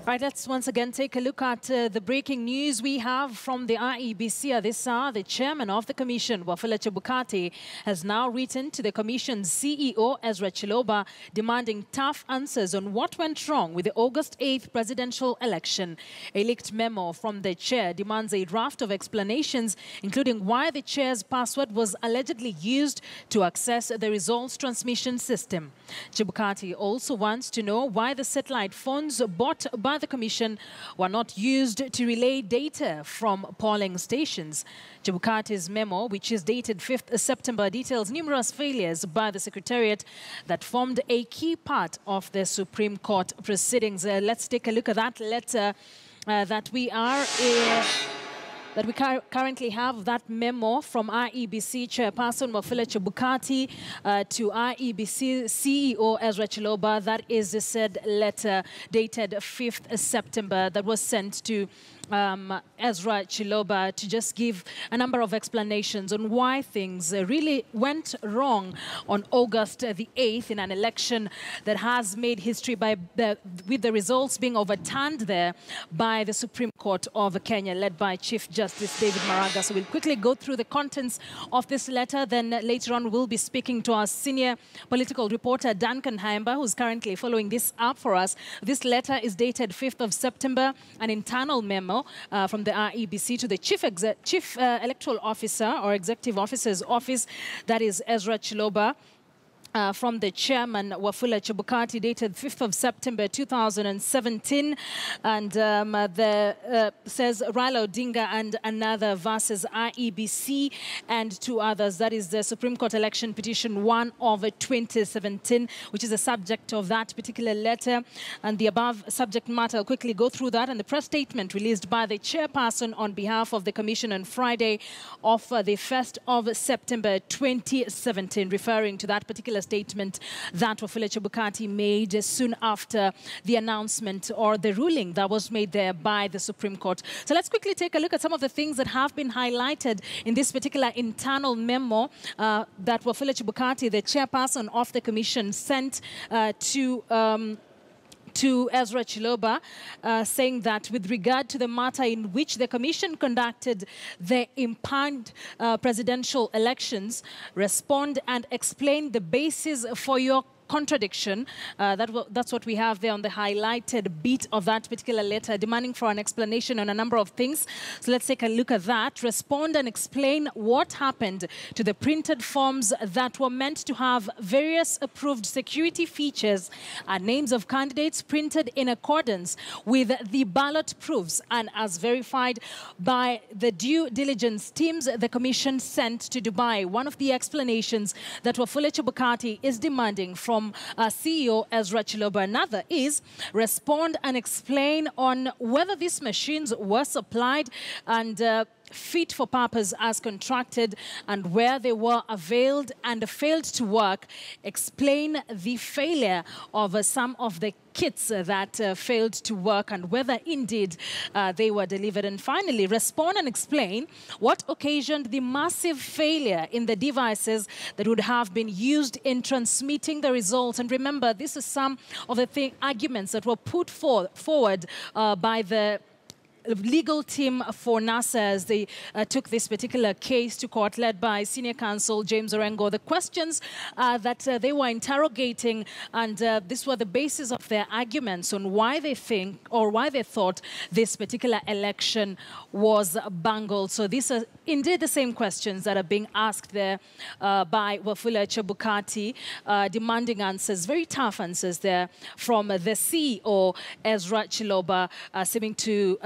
Right, let's once again take a look at the breaking news we have from the IEBC this hour. The chairman of the commission, Wafula Chebukati, has now written to the commission's CEO, Chiloba, demanding tough answers on what went wrong with the August 8th presidential election. A leaked memo from the chair demands a draft of explanations, including why the chair's password was allegedly used to access the results transmission system. Chebukati also wants to know why the satellite phones bought by the commission were not used to relay data from polling stations. Chebukati's memo, which is dated 5th September, details numerous failures by the Secretariat that formed a key part of the Supreme Court proceedings. Let's take a look at that letter that we currently have, that memo from IEBC Chairperson Wafula Chebukati to IEBC CEO Chiloba. That is the said letter dated 5th September that was sent to Chiloba to just give a number of explanations on why things really went wrong on August the 8th in an election that has made history with the results being overturned there by the Supreme Court of Kenya, led by Chief Justice David Maraga. So we'll quickly go through the contents of this letter. Then later on, we'll be speaking to our senior political reporter, Duncan Haimba, who's currently following this up for us. This letter is dated 5th of September, an internal memo from the IEBC to the Chief Electoral Officer or Executive Officer's office, that is Chiloba. From the chairman, Wafula Chebukati, dated 5th of September 2017, and says Raila Odinga and another versus IEBC and two others. That is the Supreme Court election petition 1 of 2017, which is the subject of that particular letter. And the above subject matter, I'll quickly go through that. And the press statement released by the chairperson on behalf of the commission on Friday of the 1st of September 2017, referring to that particular statement that Wafula Chebukati made soon after the announcement or the ruling that was made there by the Supreme Court. So let's quickly take a look at some of the things that have been highlighted in this particular internal memo that Wafula Chebukati, the chairperson of the commission, sent to Chiloba, saying that with regard to the matter in which the commission conducted the impugned presidential elections, respond and explain the basis for your contradiction. That's what we have there on the highlighted bit of that particular letter, demanding for an explanation on a number of things. So let's take a look at that. Respond and explain what happened to the printed forms that were meant to have various approved security features and names of candidates printed in accordance with the ballot proofs and as verified by the due diligence teams the commission sent to Dubai. One of the explanations that Wafula Chebukati is demanding from CEO Chiloba. Another is respond and explain on whether these machines were supplied and fit for purpose as contracted and where they were availed and failed to work. Explain the failure of some of the kits that failed to work and whether indeed they were delivered. And finally, respond and explain what occasioned the massive failure in the devices that would have been used in transmitting the results. And remember, this is some of the arguments that were put forward by the legal team for NASA as they took this particular case to court, led by senior counsel James Orengo. The questions that they were interrogating, and this were the basis of their arguments on why they think or why they thought this particular election was bungled. So these are indeed the same questions that are being asked there by Wafula Chebukati, demanding answers, very tough answers there from the CEO, Chiloba, seeming to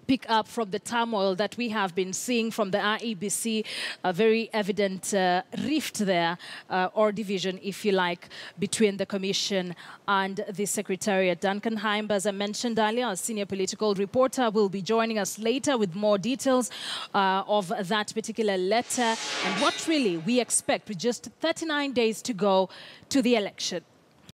pick up from the turmoil that we have been seeing from the IEBC, a very evident rift there, or division, if you like, between the commission and the Secretariat. Duncan Haimba, as I mentioned earlier, our senior political reporter, will be joining us later with more details of that particular letter and what really we expect with just 39 days to go to the election.